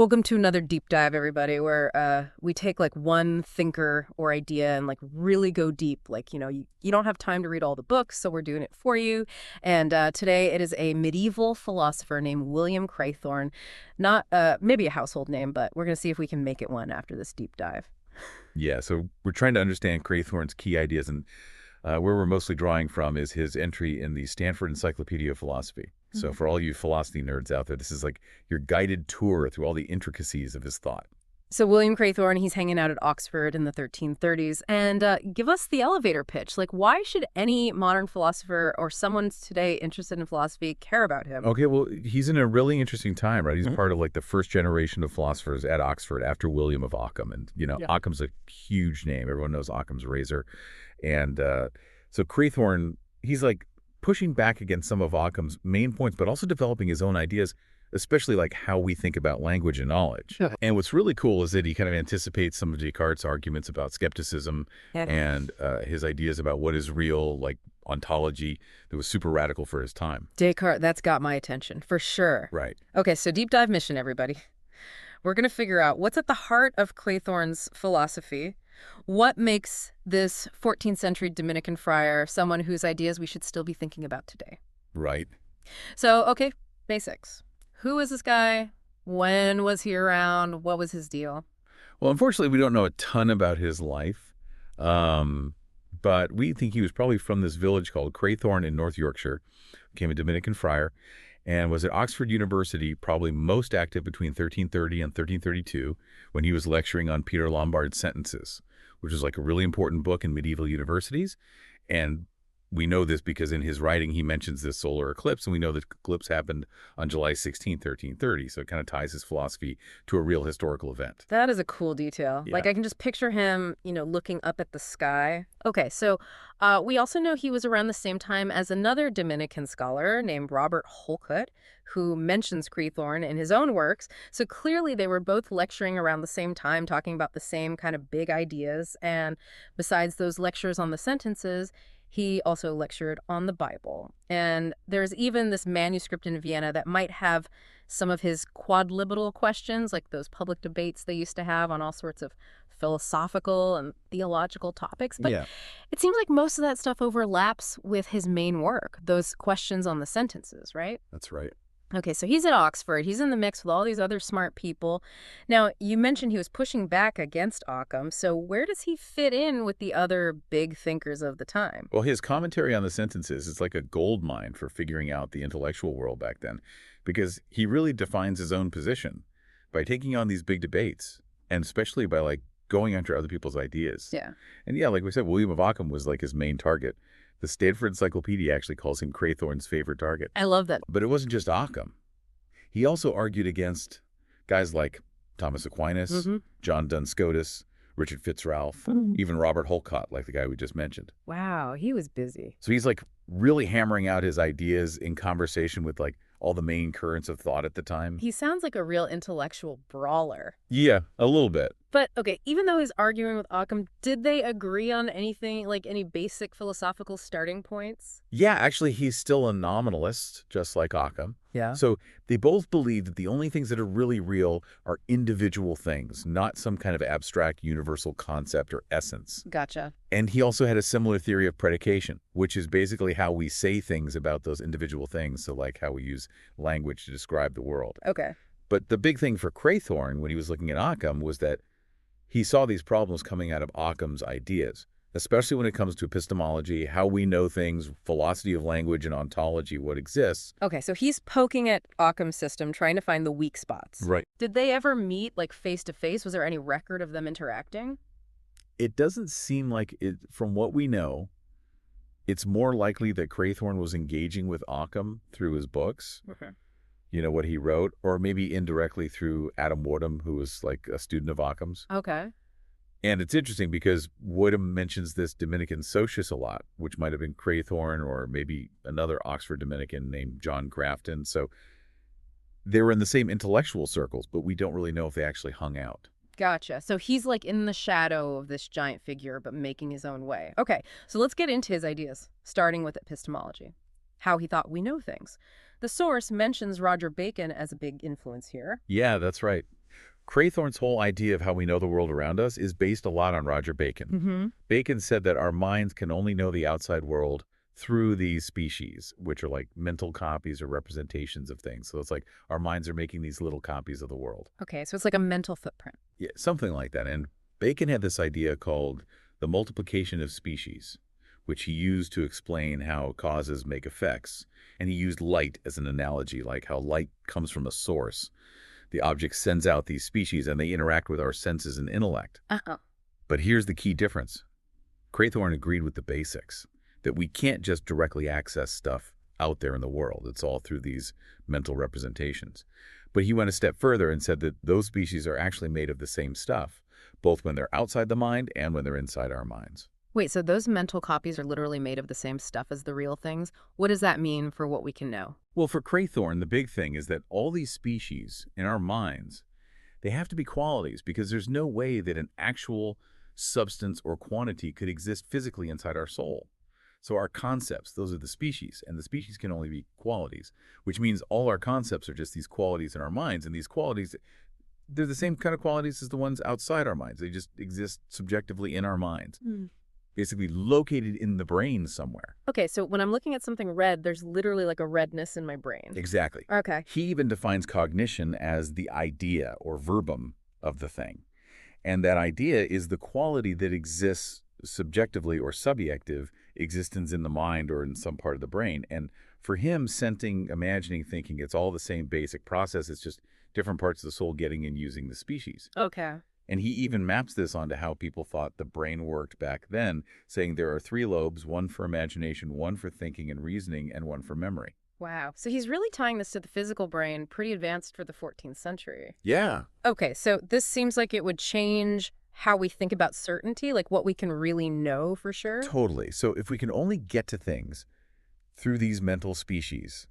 Welcome to another deep dive, everybody, where we take like one thinker or idea and like really go deep. Like, you don't have time to read all the books, so we're doing it for you. And today it is a medieval philosopher named William Crathorn. Not maybe a household name, but we're going to see if we can make it one after this deep dive. Yeah, so we're trying to understand Crathorn's key ideas, and where we're mostly drawing from is his entry in the Stanford Encyclopedia of Philosophy. So for all you philosophy nerds out there, this is like your guided tour through all the intricacies of his thought. So William Crathorn, he's hanging out at Oxford in the 1330s. And give us the elevator pitch. Like, why should any modern philosopher or someone today interested in philosophy care about him? Okay, well, he's in a really interesting time, right? He's part of like the first generation of philosophers at Oxford after William of Ockham. And, Ockham's a huge name. Everyone knows Occam's razor. And so Crathorn, he's like pushing back against some of Occam's main points, but also developing his own ideas, especially like how we think about language and knowledge. Okay. And what's really cool is that he kind of anticipates some of Descartes' arguments about skepticism and his ideas about what is real, like ontology, that was super radical for his time. Descartes, that's got my attention, for sure. Right. Okay, so deep dive mission, everybody. We're going to figure out what's at the heart of Crathorn's philosophy. What makes this 14th century Dominican friar someone whose ideas we should still be thinking about today? Right. So, okay, basics. Who is this guy? When was he around? What was his deal? Well, unfortunately, we don't know a ton about his life, but we think he was probably from this village called Crathorn in North Yorkshire, became a Dominican friar, and was at Oxford University, probably most active between 1330 and 1332, when he was lecturing on Peter Lombard's Sentences, which is like a really important book in medieval universities. And we know this because in his writing, he mentions this solar eclipse, and we know that eclipse happened on July 16, 1330. So it kind of ties his philosophy to a real historical event. That is a cool detail. Yeah. Like, I can just picture him, looking up at the sky. Okay, so we also know he was around the same time as another Dominican scholar named Robert Holcott, who mentions Crathorn in his own works. So clearly they were both lecturing around the same time, talking about the same kind of big ideas. And besides those lectures on the sentences, he also lectured on the Bible. And there's even this manuscript in Vienna that might have some of his quadlibetal questions, like those public debates they used to have on all sorts of philosophical and theological topics. But it seems like most of that stuff overlaps with his main work, those questions on the sentences, right? That's right. Okay, so he's at Oxford. He's in the mix with all these other smart people. Now, you mentioned he was pushing back against Occam. So where does he fit in with the other big thinkers of the time? Well, his commentary on the sentences is like a gold mine for figuring out the intellectual world back then, because he really defines his own position by taking on these big debates, and especially by like going after other people's ideas. Yeah. And like we said, William of Ockham was like his main target. The Stanford Encyclopedia actually calls him Crathorn's favorite target. I love that. But it wasn't just Occam. He also argued against guys like Thomas Aquinas, John Duns Scotus, Richard Fitzralph, even Robert Holcott, like the guy we just mentioned. Wow, he was busy. So he's like really hammering out his ideas in conversation with like all the main currents of thought at the time. He sounds like a real intellectual brawler. Yeah, a little bit. But, okay, even though he's arguing with Occam, did they agree on anything, like any basic philosophical starting points? Yeah, actually, he's still a nominalist, just like Occam. Yeah. So they both believe that the only things that are really real are individual things, not some kind of abstract universal concept or essence. Gotcha. And he also had a similar theory of predication, which is basically how we say things about those individual things. So like how we use language to describe the world. Okay. But the big thing for Crathorn when he was looking at Occam was that he saw these problems coming out of Occam's ideas, especially when it comes to epistemology, how we know things, philosophy of language, and ontology, what exists. Okay, so he's poking at Occam's system, trying to find the weak spots. Right. Did they ever meet, like, face-to-face? Was there any record of them interacting? It doesn't seem like it, from what we know, it's more likely that Crathorn was engaging with Occam through his books. Okay. What he wrote, or maybe indirectly through Adam Woodham, who was like a student of Occam's. Okay. And it's interesting because Woodham mentions this Dominican Socius a lot, which might have been Crathorn or maybe another Oxford Dominican named John Grafton. So they were in the same intellectual circles, but we don't really know if they actually hung out. Gotcha. So he's like in the shadow of this giant figure, but making his own way. Okay, so let's get into his ideas, starting with epistemology, how he thought we know things. The source mentions Roger Bacon as a big influence here. Yeah, that's right. Crathorn's whole idea of how we know the world around us is based a lot on Roger Bacon. Mm-hmm. Bacon said that our minds can only know the outside world through these species, which are like mental copies or representations of things. So it's like our minds are making these little copies of the world. Okay, so it's like a mental footprint. Yeah, something like that. And Bacon had this idea called the multiplication of species, which he used to explain how causes make effects. And he used light as an analogy, like how light comes from a source. The object sends out these species and they interact with our senses and intellect. Uh-oh. But here's the key difference. Crathorn agreed with the basics, that we can't just directly access stuff out there in the world. It's all through these mental representations. But he went a step further and said that those species are actually made of the same stuff, both when they're outside the mind and when they're inside our minds. Wait, so those mental copies are literally made of the same stuff as the real things? What does that mean for what we can know? Well, for Crathorn, the big thing is that all these species in our minds, they have to be qualities because there's no way that an actual substance or quantity could exist physically inside our soul. So our concepts, those are the species, and the species can only be qualities, which means all our concepts are just these qualities in our minds, and these qualities, they're the same kind of qualities as the ones outside our minds. They just exist subjectively in our minds, basically located in the brain somewhere. Okay, so when I'm looking at something red, there's literally like a redness in my brain. Exactly. Okay. He even defines cognition as the idea or verbum of the thing. And that idea is the quality that exists subjectively or subjective existence in the mind or in some part of the brain. And for him, sensing, imagining, thinking, it's all the same basic process. It's just different parts of the soul getting and using the species. Okay. And he even maps this onto how people thought the brain worked back then, saying there are 3 lobes, one for imagination, one for thinking and reasoning, and one for memory. Wow. So he's really tying this to the physical brain, pretty advanced for the 14th century. Yeah. Okay, so this seems like it would change how we think about certainty, like what we can really know for sure. Totally. So if we can only get to things through these mental species,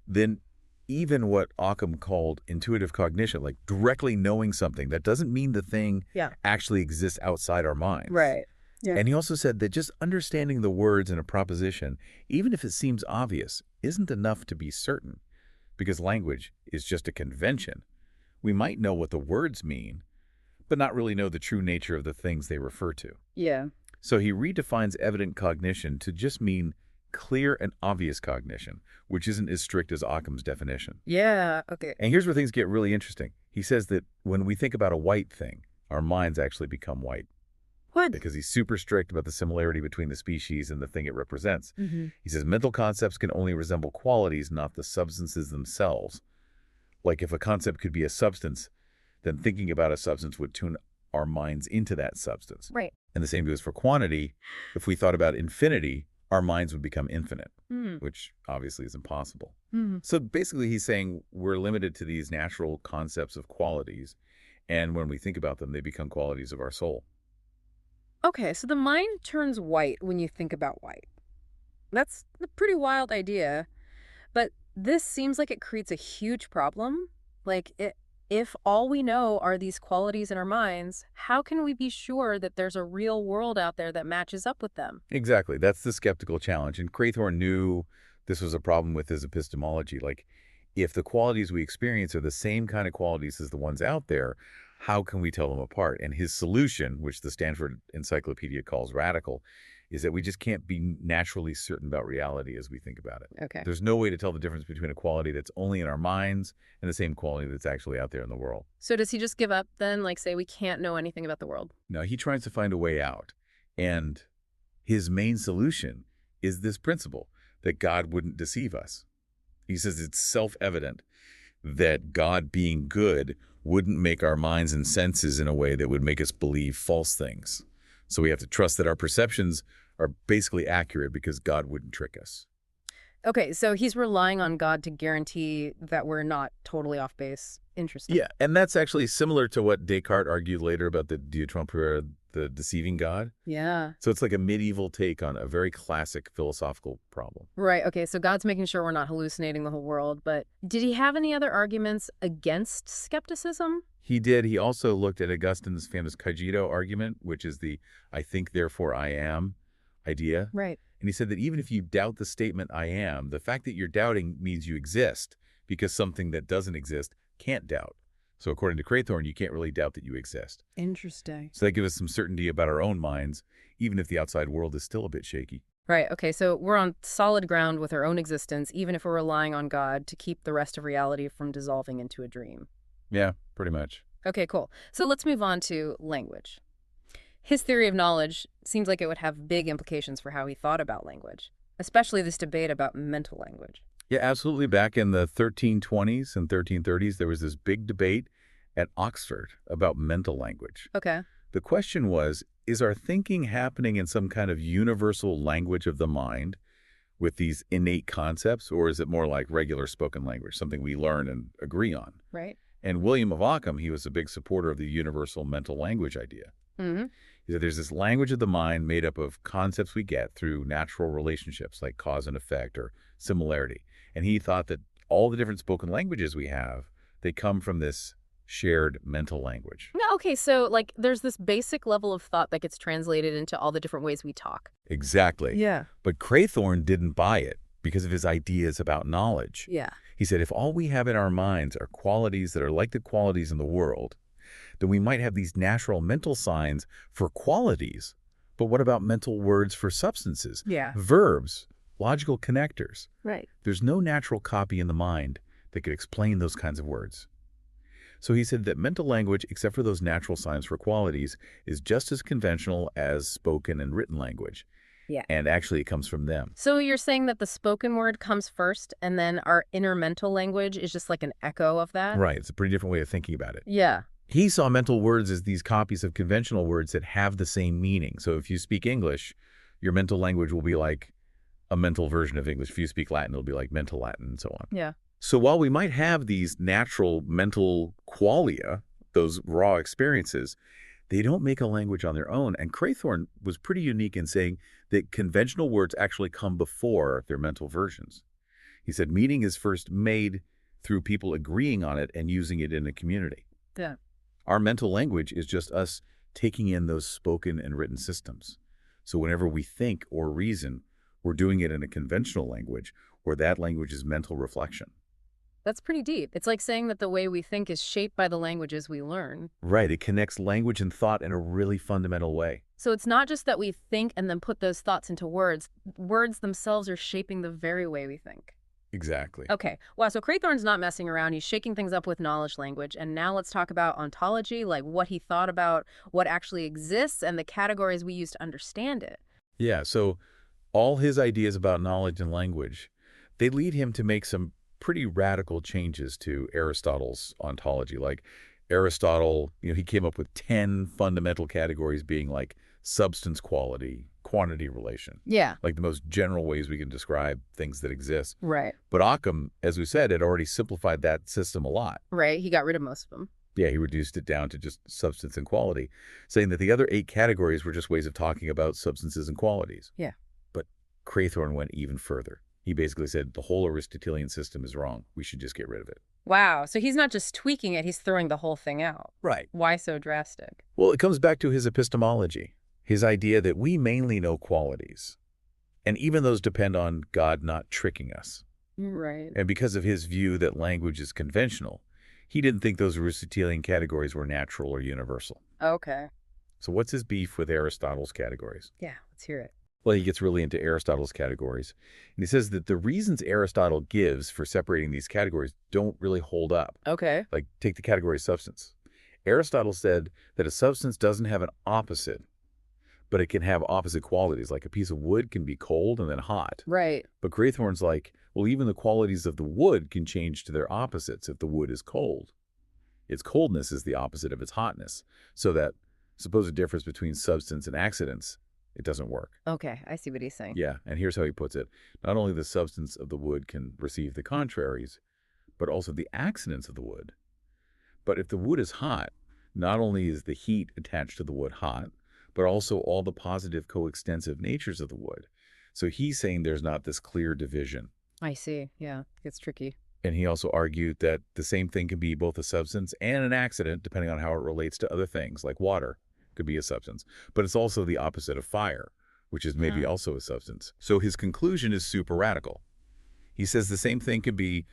then even what Occam called intuitive cognition, like directly knowing something, that doesn't mean the thing actually exists outside our minds. Right. Yeah. And he also said that just understanding the words in a proposition, even if it seems obvious, isn't enough to be certain, because language is just a convention. We might know what the words mean, but not really know the true nature of the things they refer to. Yeah. So he redefines evident cognition to just mean clear and obvious cognition, which isn't as strict as Occam's definition. Yeah, okay. And here's where things get really interesting. He says that when we think about a white thing, our minds actually become white. What? Because he's super strict about the similarity between the species and the thing it represents. Mm-hmm. He says mental concepts can only resemble qualities, not the substances themselves. Like if a concept could be a substance, then thinking about a substance would tune our minds into that substance. Right. And the same goes for quantity. If we thought about infinity, our minds would become infinite, which obviously is impossible. So basically he's saying we're limited to these natural concepts of qualities, and when we think about them, they become qualities of our soul. Okay, so the mind turns white when you think about white. That's a pretty wild idea, but this seems like it creates a huge problem. Like, if all we know are these qualities in our minds, how can we be sure that there's a real world out there that matches up with them? Exactly. That's the skeptical challenge. And Crathorn knew this was a problem with his epistemology. Like, if the qualities we experience are the same kind of qualities as the ones out there, how can we tell them apart? And his solution, which the Stanford Encyclopedia calls radical, is that we just can't be naturally certain about reality as we think about it. Okay. There's no way to tell the difference between a quality that's only in our minds and the same quality that's actually out there in the world. So does he just give up then, like say we can't know anything about the world? No, he tries to find a way out. And his main solution is this principle that God wouldn't deceive us. He says it's self-evident that God being good wouldn't make our minds and senses in a way that would make us believe false things. So we have to trust that our perceptions are basically accurate because God wouldn't trick us. Okay, so he's relying on God to guarantee that we're not totally off base. Interesting. Yeah, and that's actually similar to what Descartes argued later about the Dieu trompeur, the deceiving God. Yeah. So it's like a medieval take on a very classic philosophical problem. Right, okay, so God's making sure we're not hallucinating the whole world, but did he have any other arguments against skepticism? He did. He also looked at Augustine's famous cogito argument, which is the I think, therefore I am idea. Right. And he said that even if you doubt the statement I am, the fact that you're doubting means you exist because something that doesn't exist can't doubt. So according to Crathorn, you can't really doubt that you exist. Interesting. So that gives us some certainty about our own minds, even if the outside world is still a bit shaky. Right. Okay. So we're on solid ground with our own existence, even if we're relying on God to keep the rest of reality from dissolving into a dream. Yeah, pretty much. Okay, cool. So let's move on to language. His theory of knowledge seems like it would have big implications for how he thought about language, especially this debate about mental language. Yeah, absolutely. Back in the 1320s and 1330s, there was this big debate at Oxford about mental language. Okay. The question was, is our thinking happening in some kind of universal language of the mind with these innate concepts, or is it more like regular spoken language, something we learn and agree on? Right. And William of Ockham, he was a big supporter of the universal mental language idea. Mm-hmm. He said there's this language of the mind made up of concepts we get through natural relationships like cause and effect or similarity. And he thought that all the different spoken languages we have, they come from this shared mental language. No, okay, so like there's this basic level of thought that gets translated into all the different ways we talk. Exactly. Yeah. But Crathorn didn't buy it because of his ideas about knowledge. Yeah. He said if all we have in our minds are qualities that are like the qualities in the world, then we might have these natural mental signs for qualities. But what about mental words for substances? Yeah. Verbs, logical connectors. Right. There's no natural copy in the mind that could explain those kinds of words. So he said that mental language, except for those natural signs for qualities, is just as conventional as spoken and written language. Yeah. And actually, it comes from them. So you're saying that the spoken word comes first and then our inner mental language is just like an echo of that? Right. It's a pretty different way of thinking about it. Yeah. He saw mental words as these copies of conventional words that have the same meaning. So if you speak English, your mental language will be like a mental version of English. If you speak Latin, it'll be like mental Latin and so on. Yeah. So while we might have these natural mental qualia, those raw experiences, they don't make a language on their own. And Crathorn was pretty unique in saying that conventional words actually come before their mental versions. He said meaning is first made through people agreeing on it and using it in a community. Yeah. Our mental language is just us taking in those spoken and written systems. So whenever we think or reason, we're doing it in a conventional language where that language is mental reflection. That's pretty deep. It's like saying that the way we think is shaped by the languages we learn. Right. It connects language and thought in a really fundamental way. So it's not just that we think and then put those thoughts into words. Words themselves are shaping the very way we think. Exactly. Okay. Wow. So Crathorn's not messing around. He's shaking things up with knowledge language. And now let's talk about ontology, like what he thought about what actually exists and the categories we use to understand it. Yeah. So all his ideas about knowledge and language, they lead him to make some pretty radical changes to Aristotle's ontology. Like Aristotle, he came up with 10 fundamental categories being like substance quality, quantity relation, Yeah. like the most general ways we can describe things that exist. Right. But Occam, as we said, had already simplified that system a lot. Right. He got rid of most of them. Yeah, he reduced it down to just substance and quality, saying that the other 8 categories were just ways of talking about substances and qualities. Yeah. But Crathorn went even further. He basically said the whole Aristotelian system is wrong. We should just get rid of it. Wow. So he's not just tweaking it, he's throwing the whole thing out. Right. Why so drastic? Well, it comes back to his epistemology, his idea that we mainly know qualities. And even those depend on God not tricking us. Right. And because of his view that language is conventional, he didn't think those Aristotelian categories were natural or universal. Okay. So what's his beef with Aristotle's categories? Yeah, let's hear it. Well, he gets really into Aristotle's categories. And he says that the reasons Aristotle gives for separating these categories don't really hold up. Okay. Like, take the category substance. Aristotle said that a substance doesn't have an opposite, but it can have opposite qualities. Like a piece of wood can be cold and then hot. Right. But Crathorn's like, well, even the qualities of the wood can change to their opposites if the wood is cold. Its coldness is the opposite of its hotness. So that supposed difference between substance and accidents, it doesn't work. Okay, I see what he's saying. Yeah, and here's how he puts it. Not only the substance of the wood can receive the contraries, but also the accidents of the wood. But if the wood is hot, not only is the heat attached to the wood hot, but also all the positive coextensive natures of the wood. So he's saying there's not this clear division. I see. Yeah, it's tricky. And he also argued that the same thing can be both a substance and an accident, depending on how it relates to other things, like water could be a substance. But it's also the opposite of fire, which is maybe also a substance. So his conclusion is super radical. He says the same thing could be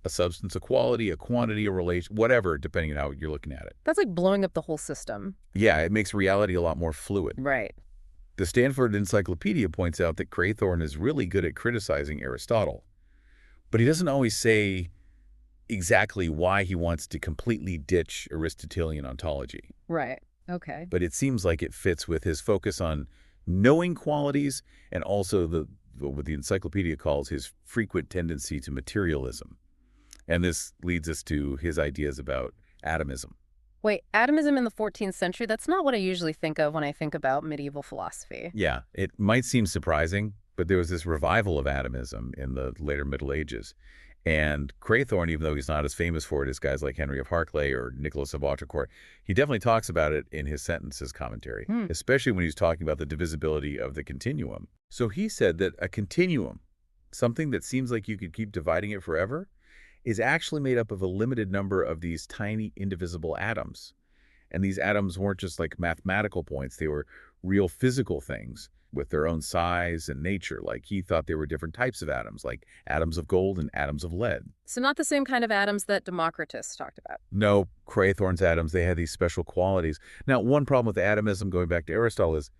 a substance, a quality, a quantity, a relation, whatever, depending on how you're looking at it. That's like blowing up the whole system. Yeah, it makes reality a lot more fluid. Right. The Stanford Encyclopedia points out that Crathorn is really good at criticizing Aristotle, but he doesn't always say exactly why he wants to completely ditch Aristotelian ontology. Right. Okay. But it seems like it fits with his focus on knowing qualities and also what the encyclopedia calls his frequent tendency to materialism. And this leads us to his ideas about atomism. Wait, atomism in the 14th century? That's not what I usually think of when I think about medieval philosophy. Yeah, it might seem surprising, but there was this revival of atomism in the later Middle Ages. And Crathorn, even though he's not as famous for it as guys like Henry of Harclay or Nicholas of Autrecourt, he definitely talks about it in his sentences commentary, especially when he's talking about the divisibility of the continuum. So he said that a continuum, something that seems like you could keep dividing it forever, is actually made up of a limited number of these tiny indivisible atoms. And these atoms weren't just like mathematical points, they were real physical things with their own size and nature. Like he thought there were different types of atoms, like atoms of gold and atoms of lead. So not the same kind of atoms that Democritus talked about. No, Crathorn's atoms, they had these special qualities. Now, one problem with atomism, going back to Aristotle, is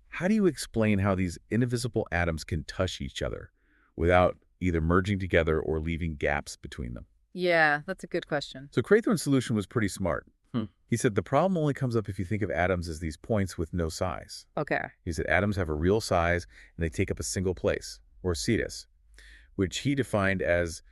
how do you explain how these indivisible atoms can touch each other without either merging together or leaving gaps between them? Yeah, that's a good question. So Crathorn's solution was pretty smart. He said the problem only comes up if you think of atoms as these points with no size. Okay. He said atoms have a real size and they take up a single place, or situs, which he defined as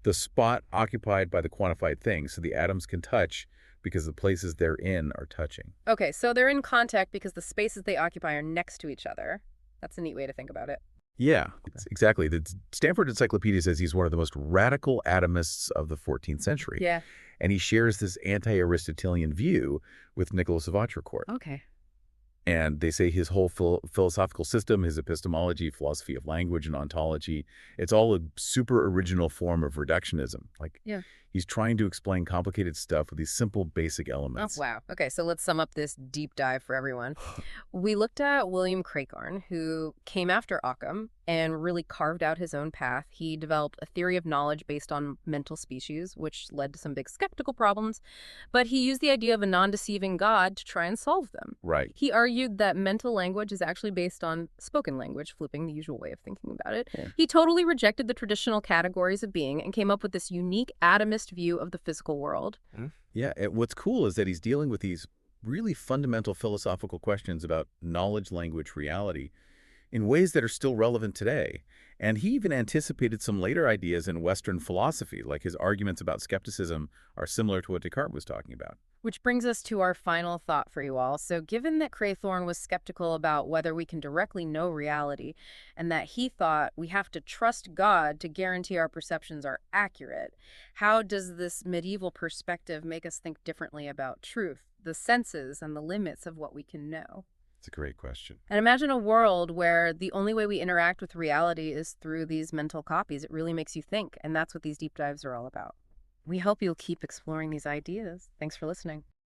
the spot occupied by the quantified thing. So the atoms can touch because the places they're in are touching. Okay, so they're in contact because the spaces they occupy are next to each other. That's a neat way to think about it. Yeah, exactly. The Stanford Encyclopedia says he's one of the most radical atomists of the 14th century. Yeah. And he shares this anti-Aristotelian view with Nicholas of Autrecourt. Okay. And they say his whole philosophical system, his epistemology, philosophy of language, and ontology, it's all a super original form of reductionism. Like, yeah, he's trying to explain complicated stuff with these simple, basic Oh, elements. wow. Okay, so let's sum up this deep dive for everyone. We looked at William Crathorn, who came after Occam and really carved out his own path. He developed a theory of knowledge based on mental species, which led to some big skeptical problems, but he used the idea of a non-deceiving God to try and solve them. Right. He argued that mental language is actually based on spoken language, flipping the usual way of thinking about it. Yeah. He totally rejected the traditional categories of being and came up with this unique atomist view of the physical world. Yeah, what's cool is that he's dealing with these really fundamental philosophical questions about knowledge, language, reality in ways that are still relevant today. And he even anticipated some later ideas in Western philosophy, like his arguments about skepticism are similar to what Descartes was talking about. Which brings us to our final thought for you all. So given that Crathorn was skeptical about whether we can directly know reality, and that he thought we have to trust God to guarantee our perceptions are accurate, how does this medieval perspective make us think differently about truth, the senses, and the limits of what we can know? It's a great question. And imagine a world where the only way we interact with reality is through these mental copies. It really makes you think, and that's what these deep dives are all about. We hope you'll keep exploring these ideas. Thanks for listening.